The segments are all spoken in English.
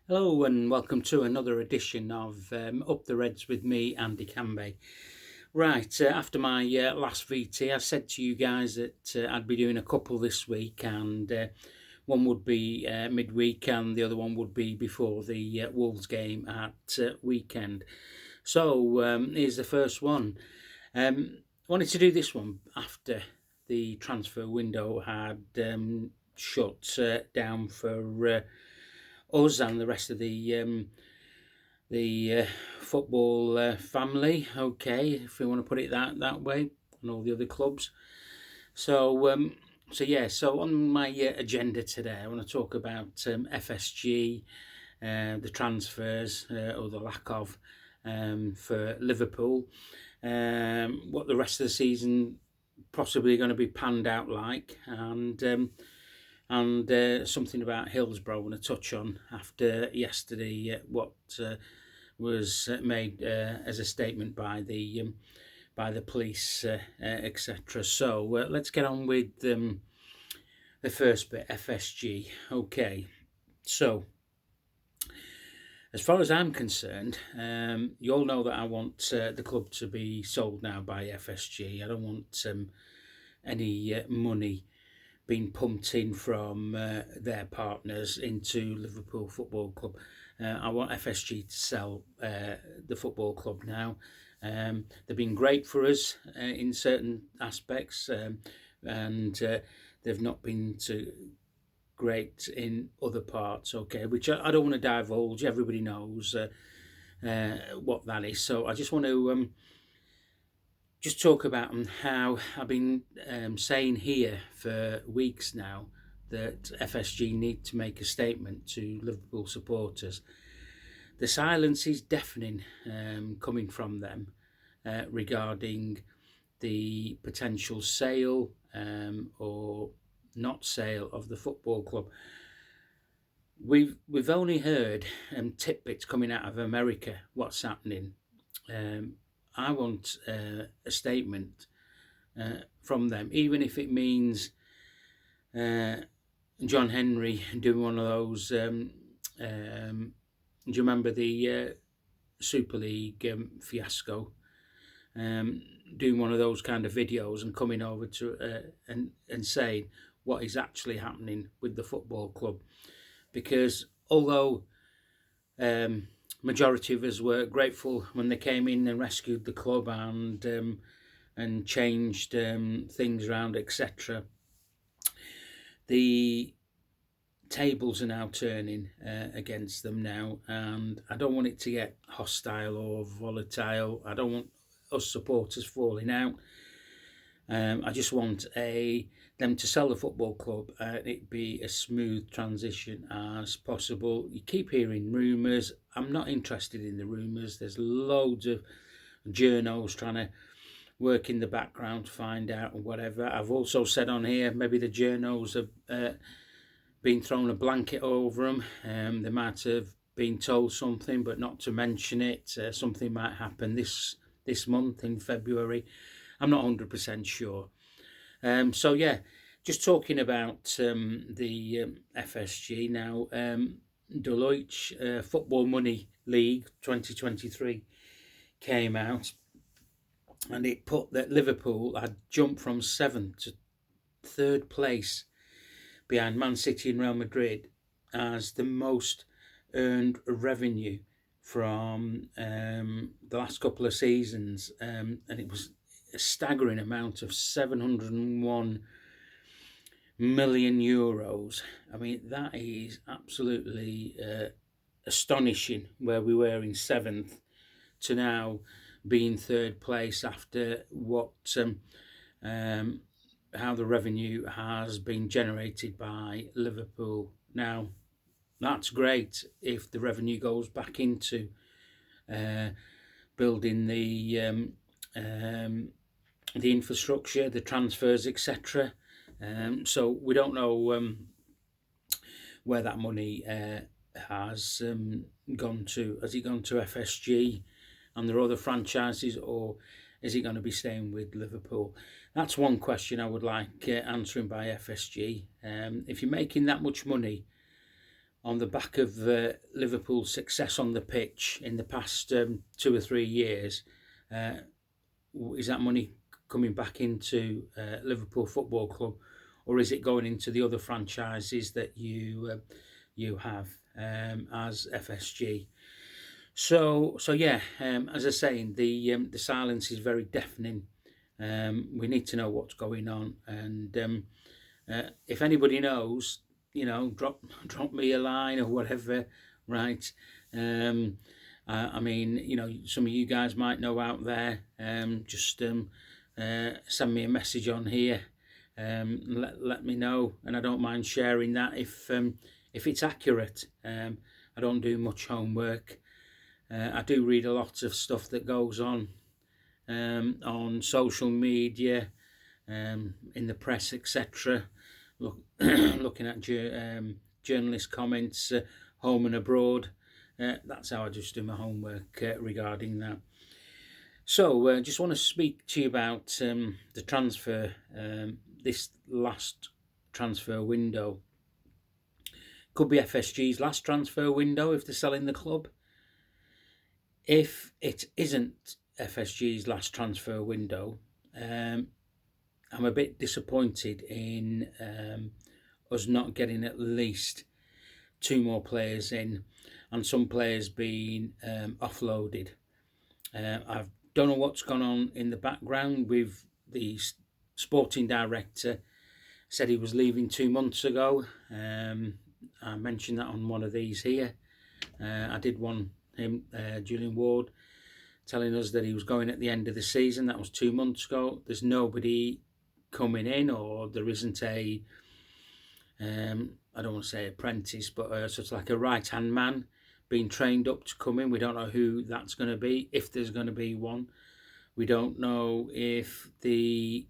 Hello and welcome to another edition of Up the Reds with me, Andy Canby. Right, after my last VT, I said to you guys that I'd be doing a couple this week, and one would be midweek and the other one would be before the Wolves game at weekend. So here's the first one. I wanted to do this one after the transfer window had shut down for us and the rest of the football family. Okay, if we want to put it that way, and all the other clubs. So on my agenda today, I want to talk about FSG, the transfers or the lack of for Liverpool, what the rest of the season possibly going to be panned out like, and something about Hillsborough I want to touch on after yesterday, what was made as a statement by the police, etc. So let's get on with the first bit, FSG. Okay, so as far as I'm concerned, you all know that I want the club to be sold now by FSG. I don't want any money being pumped in from their partners into Liverpool Football Club. I want FSG to sell the football club now. They've been great for us in certain aspects, and they've not been so great in other parts. Okay, which I don't want to divulge. Everybody knows what that is. So I just want to just talk about how I've been saying here for weeks now that FSG need to make a statement to Liverpool supporters. The silence is deafening coming from them regarding the potential sale or not sale of the football club. We've only heard tidbits coming out of America, what's happening. I want a statement from them, even if it means John Henry doing one of those. Do you remember the Super League fiasco? Doing one of those kind of videos and coming over to and saying what is actually happening with the football club, because although majority of us were grateful when they came in and rescued the club and changed things around, etc. The tables are now turning against them now, and I don't want it to get hostile or volatile. I don't want us supporters falling out. I just want them to sell the football club and it be a smooth transition as possible. You keep hearing rumours. I'm not interested in the rumours. There's loads of journos trying to work in the background to find out and whatever. I've also said on here, maybe the journos have been thrown a blanket over them. They might have been told something, but not to mention it. Something might happen this month in February. I'm not 100% sure. So yeah, just talking about the FSG now. Deloitte Football Money League 2023 came out, and it put that Liverpool had jumped from 7th to 3rd place behind Man City and Real Madrid as the most earned revenue from the last couple of seasons, and it was a staggering amount of 701 million euros. I mean, that is absolutely astonishing, where we were in 7th to now being 3rd place after what how the revenue has been generated by Liverpool. Now, that's great if the revenue goes back into building the infrastructure, the transfers, etc. So we don't know where that money has gone to. Has it gone to FSG and their other franchises, or is it going to be staying with Liverpool? That's one question I would like answering by FSG. If you're making that much money, on the back of Liverpool's success on the pitch in the past 2 or 3 years, is that money coming back into Liverpool Football Club, or is it going into the other franchises that you have as FSG? So yeah, as I say, the silence is very deafening. We need to know what's going on, and if anybody knows, drop me a line or whatever, right? I mean, some of you guys might know out there. Just send me a message on here. Let me know, and I don't mind sharing that if it's accurate. I don't do much homework. I do read a lot of stuff that goes on social media, in the press, etc. Looking at journalist comments, home and abroad. That's how I just do my homework regarding that. So just want to speak to you about the transfer, this last transfer window. Could be FSG's last transfer window if they're selling the club. If it isn't FSG's last transfer window, I'm a bit disappointed in us not getting at least 2 more players in, and some players being offloaded. I don't know what's gone on in the background with the sporting director. Said he was leaving 2 months ago. I mentioned that on one of these here. I did one, Julian Ward, telling us that he was going at the end of the season. That was 2 months ago. There's nobody coming in, or there isn't a, I don't want to say apprentice, but sort of like a right-hand man being trained up to come in. We don't know who that's going to be, if there's going to be one. We don't know if we're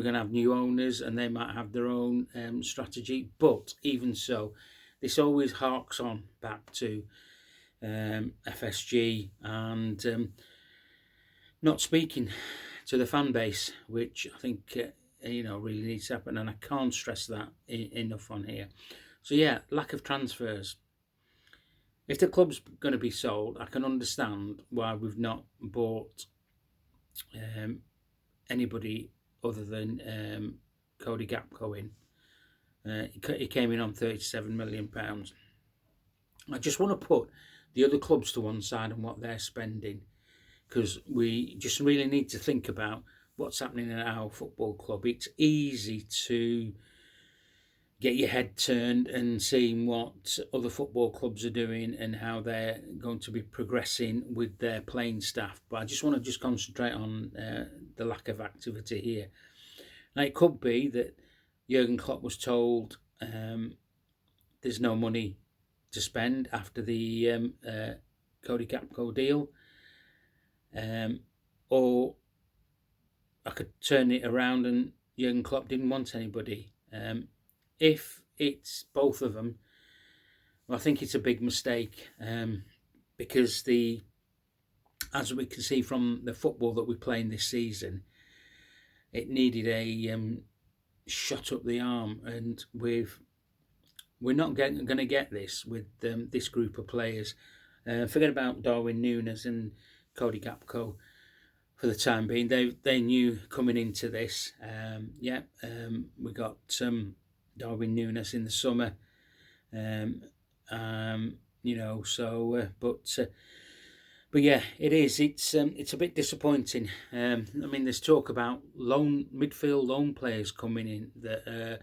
going to have new owners and they might have their own strategy. But even so, this always harks on back to FSG and not speaking to the fan base, which I think really needs to happen, and I can't stress that enough on here. So yeah, lack of transfers. If the club's going to be sold, I can understand why we've not bought anybody other than Cody Gakpo in. He came in on £37 million. I just want to put the other clubs to one side and what they're spending, because we just really need to think about what's happening at our football club. It's easy to get your head turned and seeing what other football clubs are doing and how they're going to be progressing with their playing staff. But I just want to concentrate on the lack of activity here. Now, it could be that Jurgen Klopp was told there's no money to spend after the Cody Gakpo deal, or I could turn it around and Jurgen Klopp didn't want anybody. If it's both of them, well, I think it's a big mistake, because as we can see from the football that we're playing this season, it needed a shot up the arm, and we're not going to get this with this group of players. Forget about Darwin Núñez and Cody Gakpo for the time being. They knew coming into this. We got Darwin Núñez in the summer, but yeah, it is. It's a bit disappointing. I mean, there's talk about midfield loan players coming in that are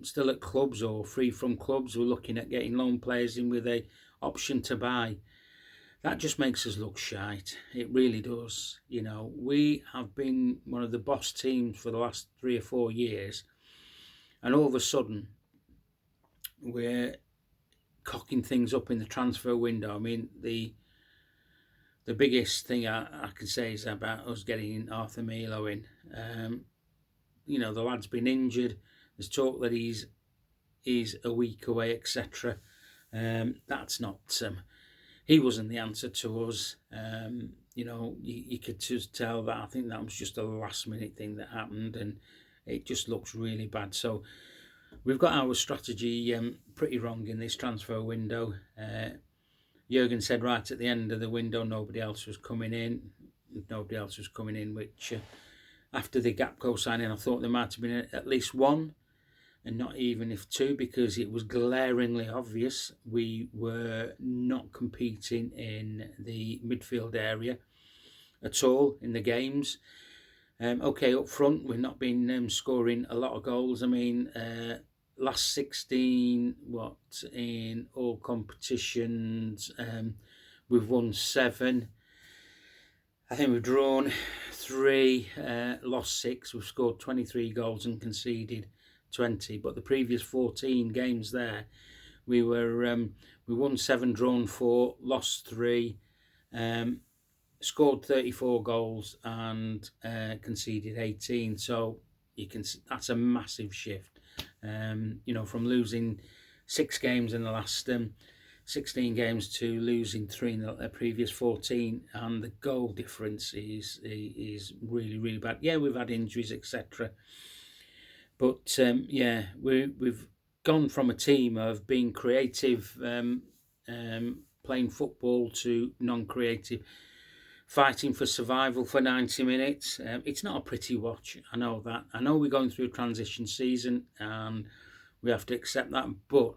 still at clubs or free from clubs. We're looking at getting loan players in with a option to buy. That just makes us look shite. It really does. We have been one of the boss teams for the last 3 or 4 years, and all of a sudden we're cocking things up in the transfer window. I mean, the biggest thing I can say is about us getting Arthur Melo in. The lad's been injured. There's talk that he's a week away, etc. That's not. He wasn't the answer to us. You could just tell that. I think that was just a last minute thing that happened, and it just looks really bad. So we've got our strategy pretty wrong in this transfer window. Jurgen said right at the end of the window nobody else was coming in. Nobody else was coming in, which after the Gapco signing, I thought there might have been at least one, and not even if two, because it was glaringly obvious we were not competing in the midfield area at all in the games. Okay, up front, we've not been scoring a lot of goals. I mean, last 16, in all competitions, we've won 7. I think we've drawn 3, lost 6. We've scored 23 goals and conceded 20. But the previous 14 games there, we won 7, drawn 4, lost 3, scored 34 goals and conceded 18. So you can see that's a massive shift. From losing 6 games in the last 16 games to losing 3 in the previous 14, and the goal difference is really, really bad. Yeah, we've had injuries, etc. But we've gone from a team of being creative, playing football, to non-creative, fighting for survival for 90 minutes. It's not a pretty watch, I know that. I know we're going through a transition season and we have to accept that, but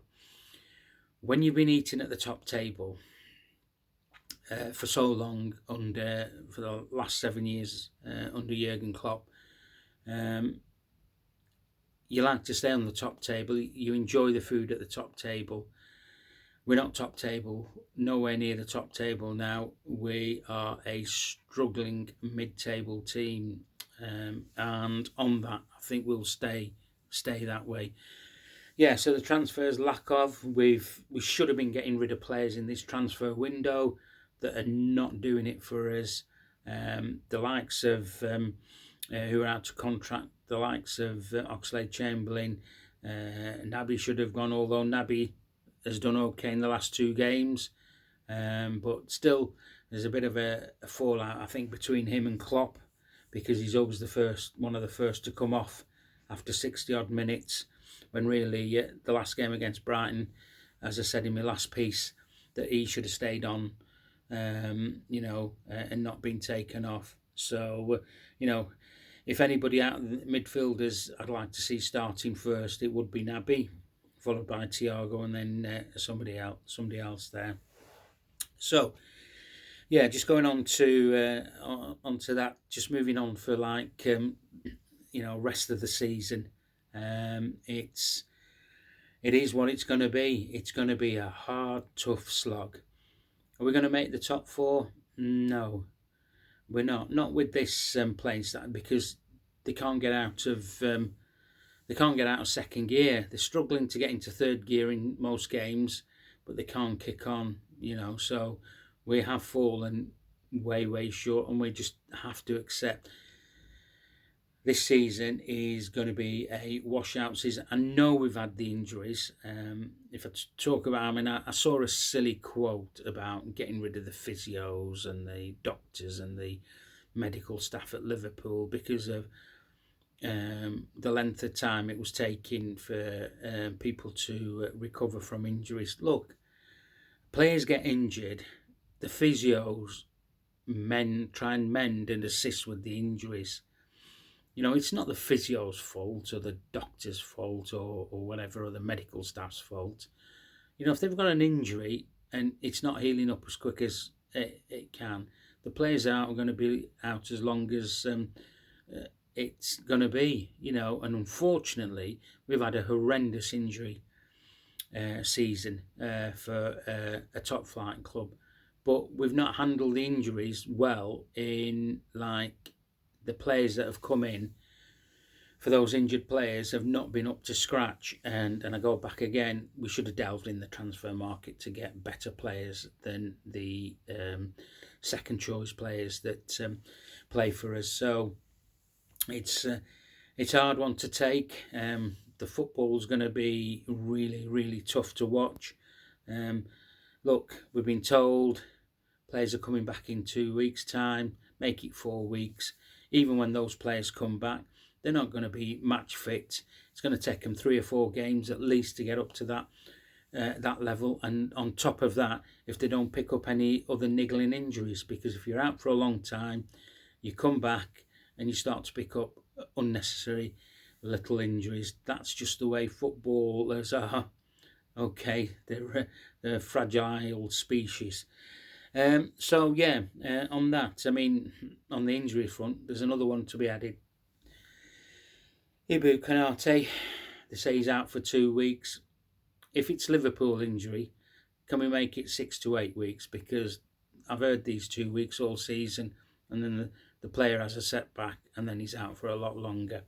when you've been eating at the top table for so long, for the last 7 years under Jurgen Klopp, you like to stay on the top table. You enjoy the food at the top table. We're not top table, nowhere near the top table now. We are a struggling mid-table team, and on that, I think we'll stay that way. Yeah, so the transfers, lack of, we should have been getting rid of players in this transfer window that are not doing it for us. The likes of who are out of contract, the likes of Oxlade-Chamberlain, Naby should have gone, although Naby has done okay in the last 2 games. But still, there's a bit of a fallout, I think, between him and Klopp, because he's always one of the first to come off after 60-odd minutes, when really the last game against Brighton, as I said in my last piece, that he should have stayed on, and not been taken off. So, if anybody out of the midfielders I'd like to see starting first, it would be Naby, followed by Thiago, and then somebody else there. So, yeah, just going on to onto that, just moving on for rest of the season. It is what it's going to be. It's going to be a hard, tough slog. Are we going to make the top 4? No, we're not. Not with this playing style, because they can't get out of second gear. They're struggling to get into third gear in most games, but they can't kick on. So we have fallen way, way short, and we just have to accept this season is going to be a washout season. I know we've had the injuries. If I talk about, I saw a silly quote about getting rid of the physios and the doctors and the medical staff at Liverpool because of the length of time it was taking for people to recover from injuries. Look, players get injured, the physios try and mend and assist with the injuries. It's not the physio's fault or the doctor's fault or whatever, or the medical staff's fault. If they've got an injury and it's not healing up as quick as it can, the players are going to be out as long as it's going to be, and unfortunately we've had a horrendous injury season for a top flight club, but we've not handled the injuries well. In the players that have come in for those injured players have not been up to scratch, and I go back again, we should have delved in the transfer market to get better players than the second choice players that play for us. So it's a hard one to take. The football's going to be really, really tough to watch. Look, we've been told players are coming back in 2 weeks' time, make it 4 weeks. Even when those players come back, they're not going to be match fit It's going to take them 3 or 4 games at least to get up to that level, and on top of that, if they don't pick up any other niggling injuries, because if you're out for a long time, you come back and you start to pick up unnecessary little injuries. That's just the way footballers are. Okay, they're a fragile species. So yeah, on that, I mean, on the injury front, there's another one to be added. Ibu Kanate, they say he's out for 2 weeks. If it's Liverpool injury, can we make it 6 to 8 weeks? Because I've heard these 2 weeks all season, and then the player has a setback, and then he's out for a lot longer.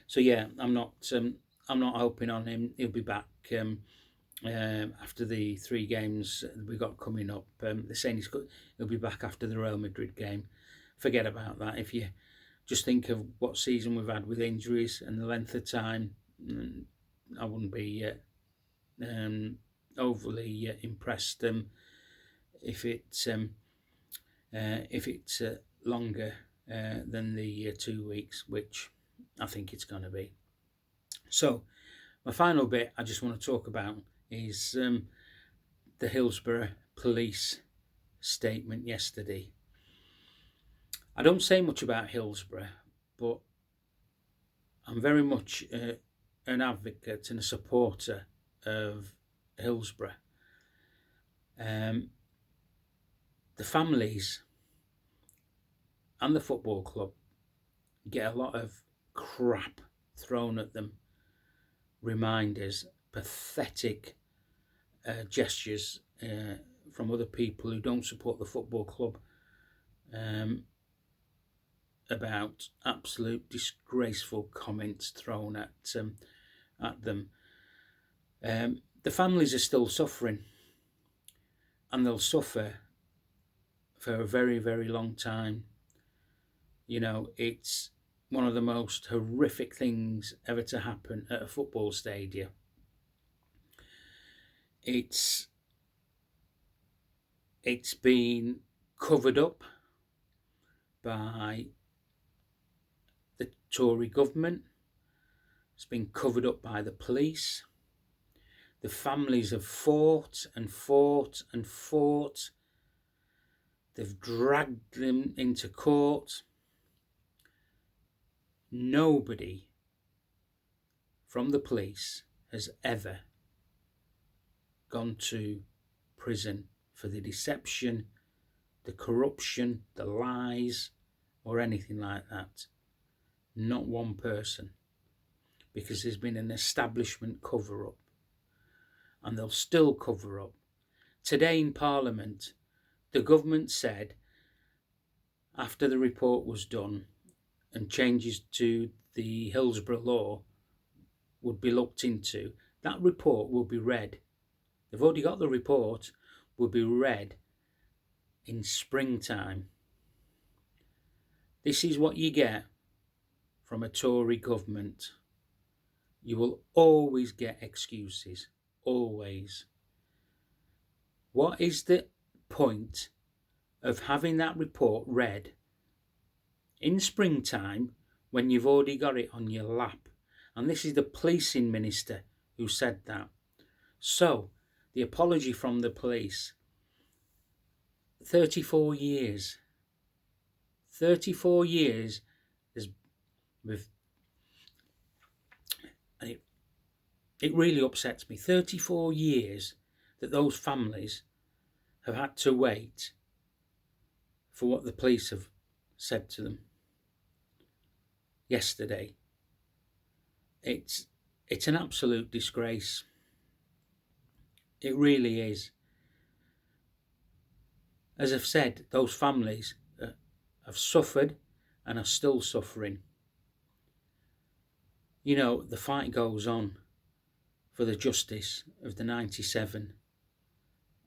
So yeah, I'm not hoping on him. He'll be back after the 3 games we got coming up. They're saying he'll be back after the Real Madrid game. Forget about that. If you just think of what season we've had with injuries and the length of time, I wouldn't be overly impressed if it's longer than the 2 weeks, which I think it's going to be. So my final bit I just want to talk about is the Hillsborough police statement yesterday. I don't say much about Hillsborough, but I'm very much an advocate and a supporter of Hillsborough. The families and the football club get a lot of crap thrown at them, reminders, pathetic gestures from other people who don't support the football club, about absolute disgraceful comments thrown at them. The families are still suffering, and they'll suffer for a very, very long time. You know, it's one of the most horrific things ever to happen at a football stadium. It's been covered up by the Tory government. It's been covered up by the police. The families have fought and fought and fought. They've dragged them into court. Nobody from the police has ever gone to prison for the deception, the corruption, the lies, or anything like that. Not one person. Because there's been an establishment cover-up. And they'll still cover up. Today in Parliament, the government said, after the report was done and changes to the Hillsborough law would be looked into, that report will be read. They've already got the report, will be read in springtime. This is what you get from a Tory government. You will always get excuses. Always. What is the point of having that report read in springtime when you've already got it on your lap? And this is the policing minister who said that. So, the apology from the police. 34 years. 34 years it really upsets me. 34 years that those families have had to wait for what the police have said to them yesterday. It's an absolute disgrace. It really is. As I've said, those families have suffered and are still suffering. You know, the fight goes on for the justice of the 97,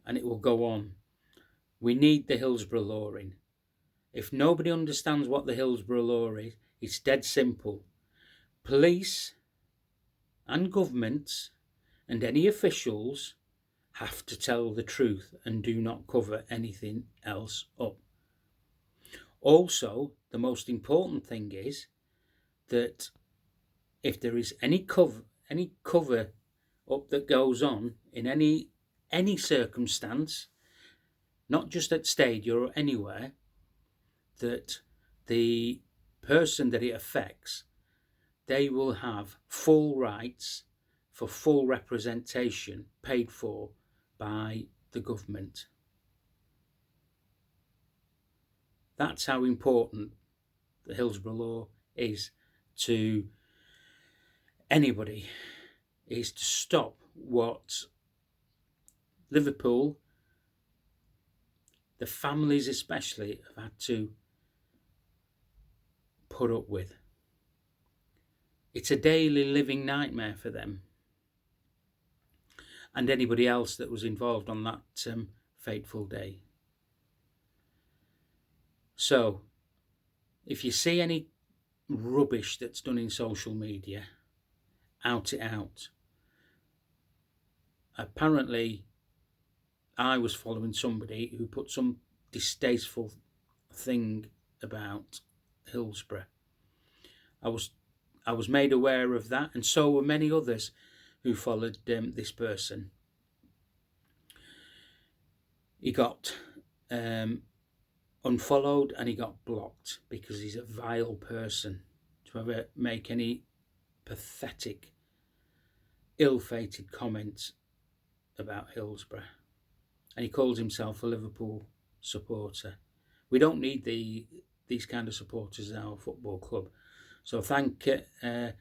and it will go on. We need the Hillsborough law in. If nobody understands what the Hillsborough law is, it's dead simple. Police and governments and any officials have to tell the truth and do not cover anything else up. Also, the most important thing is that if there is any cover up that goes on in any circumstance, not just at Stadia or anywhere, that the person that it affects, they will have full rights for full representation paid for by the government. That's how important the Hillsborough law is to anybody, is to stop what Liverpool, the families especially, have had to put up with. It's a daily living nightmare for them and anybody else that was involved on that fateful day. So, if you see any rubbish that's done in social media, out it out. Apparently, I was following somebody who put some distasteful thing about Hillsborough. I was made aware of that, and so were many others who followed this person. He got unfollowed and he got blocked because he's a vile person to ever make any pathetic, ill-fated comments about Hillsborough. And he calls himself a Liverpool supporter. We don't need these kind of supporters in our football club. So thank the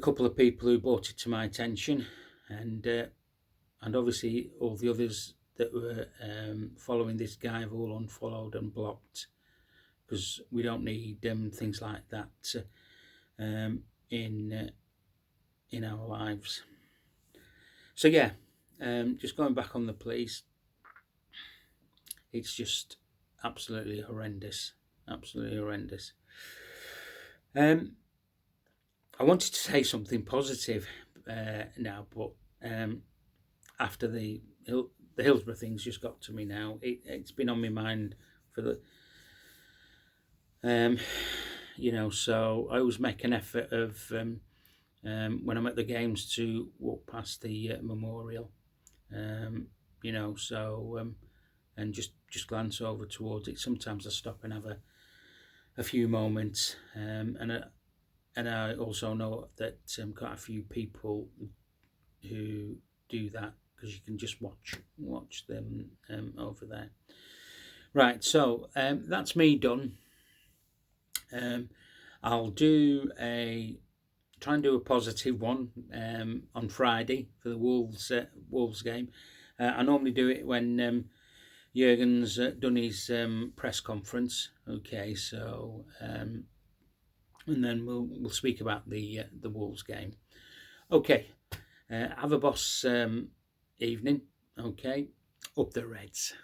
couple of people who brought it to my attention, and obviously all the others that were following this guy have all unfollowed and blocked, because we don't need things like that in our lives. So yeah, just going back on the police, it's just absolutely horrendous. Absolutely horrendous. I wanted to say something positive now, but after the Hillsborough thing's just got to me now. It's been on my mind for the, so I always make an effort of when I'm at the games to walk past the memorial, and just glance over towards it. Sometimes I stop and have a few moments, and I also know that quite a few people who do that, because you can just watch them over there. Right, so that's me done. I'll try and do a positive one on Friday for the Wolves game. I normally do it when Jurgen's done his press conference. Okay, so and then we'll speak about the Wolves game. Okay, have a boss evening. Okay, up the Reds.